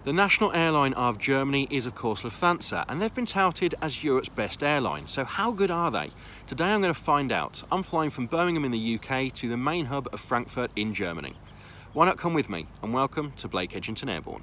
The national airline of Germany is of course Lufthansa, and they've been touted as Europe's best airline. So how good are they? Today I'm going to find out. I'm flying from Birmingham in the UK to the main hub of Frankfurt in Germany. Why not come with me, and welcome to Blake Edgington Airborne.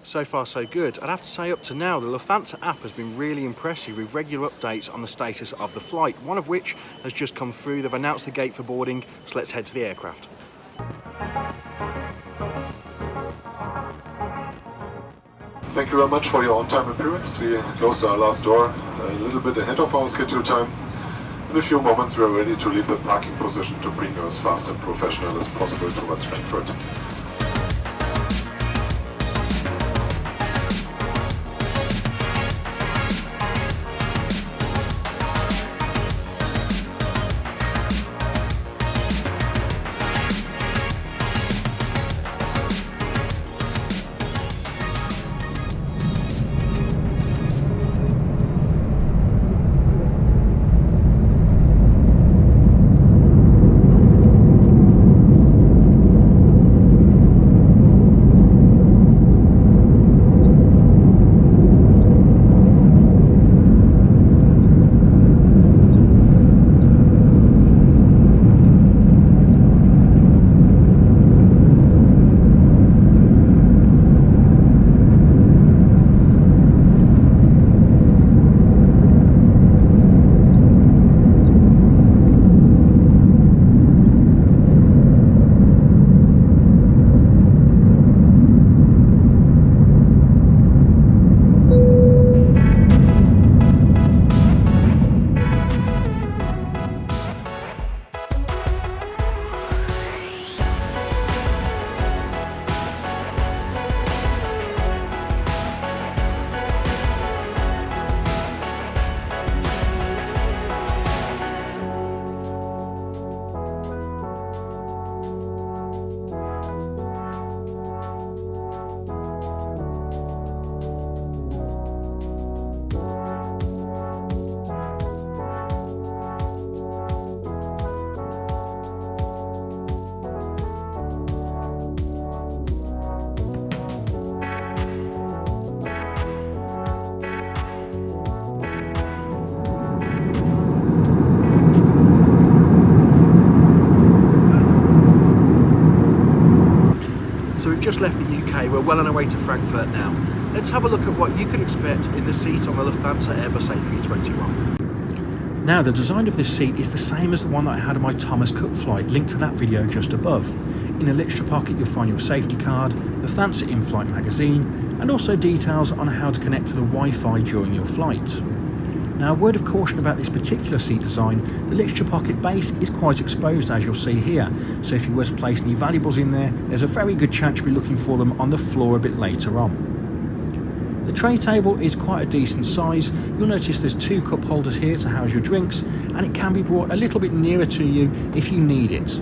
So far so good. I'd have to say up to now the Lufthansa app has been really impressive with regular updates on the status of the flight, one of which has just come through. They've announced the gate for boarding, so let's head to the aircraft. Thank you very much for your on-time appearance. We closed our last door a little bit ahead of our scheduled time. In a few moments we are ready to leave the parking position to bring you as fast and professional as possible towards Frankfurt. So we've just left the UK, we're well on our way to Frankfurt now. Let's have a look at what you could expect in the seat on the Lufthansa Airbus A321. Now the design of this seat is the same as the one that I had on my Thomas Cook flight, linked to that video just above. In a literature pocket you'll find your safety card, Lufthansa in-flight magazine, and also details on how to connect to the Wi-Fi during your flight. Now, a word of caution about this particular seat design, the literature pocket base is quite exposed as you'll see here, so if you were to place any valuables in there, there's a very good chance you'll be looking for them on the floor a bit later on. The tray table is quite a decent size. You'll notice there's 2 cup holders here to house your drinks, and it can be brought a little bit nearer to you if you need it.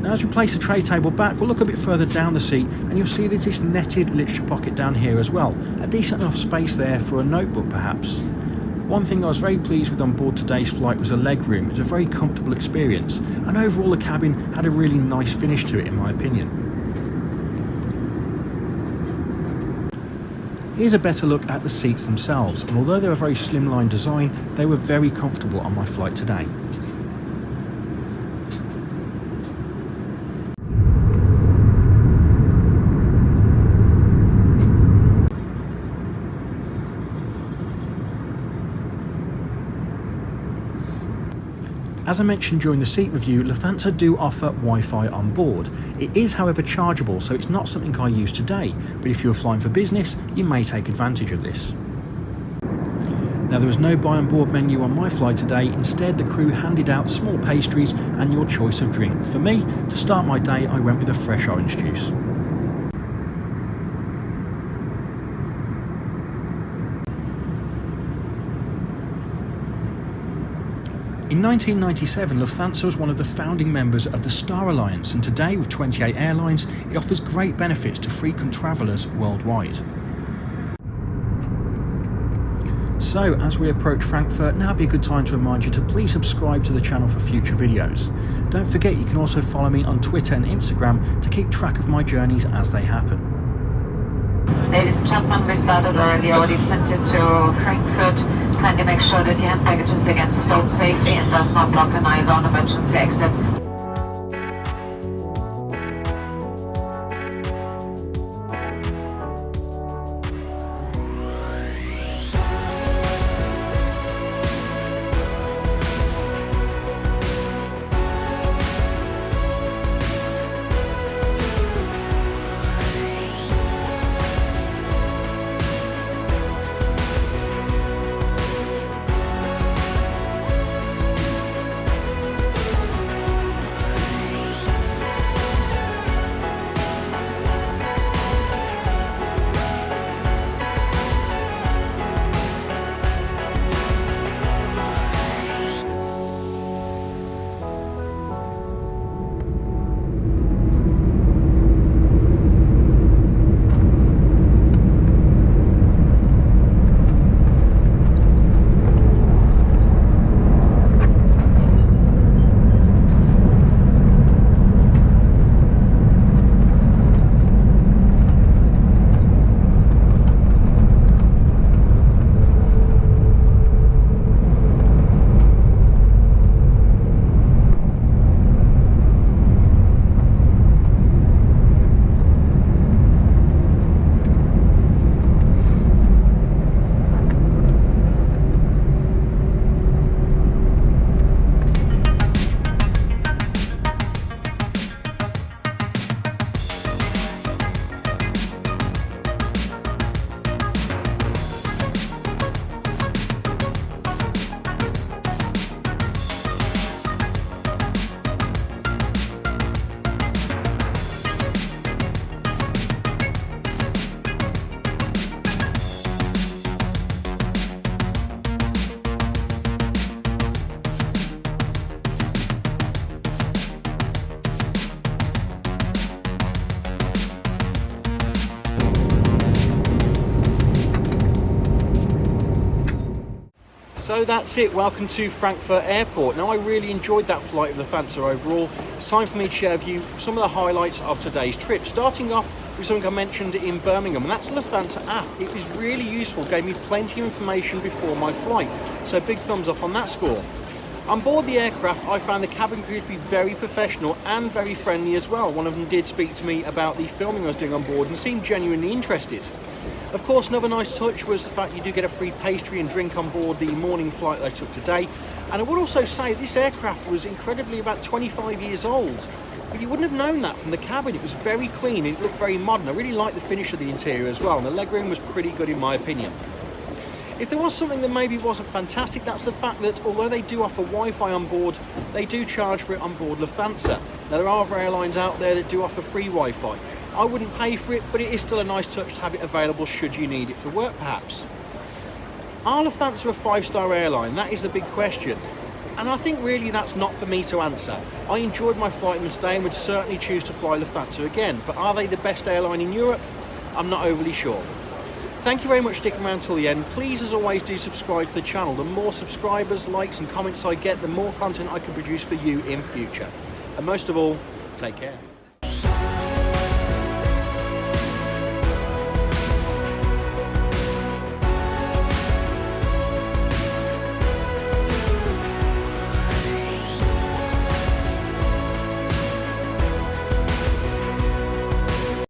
Now as we place the tray table back, we'll look a bit further down the seat and you'll see there's this netted literature pocket down here as well. A decent enough space there for a notebook perhaps. One thing I was very pleased with on board today's flight was the legroom. It was a very comfortable experience, and overall the cabin had a really nice finish to it in my opinion. Here's a better look at the seats themselves, and although they're a very slimline design, they were very comfortable on my flight today. As I mentioned during the seat review, Lufthansa do offer Wi-Fi on board. It is however chargeable, so it's not something I use today, but if you're flying for business, you may take advantage of this. Now there was no buy on board menu on my flight today, instead the crew handed out small pastries and your choice of drink. For me, to start my day, I went with a fresh orange juice. In 1997, Lufthansa was one of the founding members of the Star Alliance, and today, with 28 airlines, it offers great benefits to frequent travellers worldwide. So, as we approach Frankfurt, now would be a good time to remind you to please subscribe to the channel for future videos. Don't forget you can also follow me on Twitter and Instagram to keep track of my journeys as they happen. Ladies and gentlemen, we started already our descent into Frankfurt. Kindly make sure that your hand baggage is again stowed safely and does not block an aisle or emergency exit. So that's it, welcome to Frankfurt Airport. Now I really enjoyed that flight with Lufthansa overall. It's time for me to share with you some of the highlights of today's trip. Starting off with something I mentioned in Birmingham, and that's the Lufthansa app. It was really useful, gave me plenty of information before my flight, so big thumbs up on that score. On board the aircraft, I found the cabin crew to be very professional and very friendly as well. One of them did speak to me about the filming I was doing on board and seemed genuinely interested. Of course, another nice touch was the fact you do get a free pastry and drink on board the morning flight that I took today. And I would also say this aircraft was incredibly about 25 years old. But you wouldn't have known that from the cabin. It was very clean and it looked very modern. I really liked the finish of the interior as well, and the legroom was pretty good in my opinion. If there was something that maybe wasn't fantastic, that's the fact that although they do offer Wi-Fi on board, they do charge for it on board Lufthansa. Now there are other airlines out there that do offer free Wi-Fi. I wouldn't pay for it, but it is still a nice touch to have it available should you need it for work perhaps. Are Lufthansa a 5-star airline? That is the big question. And I think really that's not for me to answer. I enjoyed my flight in today and would certainly choose to fly Lufthansa again, but are they the best airline in Europe? I'm not overly sure. Thank you very much for sticking around till the end. Please, as always, do subscribe to the channel. The more subscribers, likes and comments I get, the more content I can produce for you in future. And most of all, take care.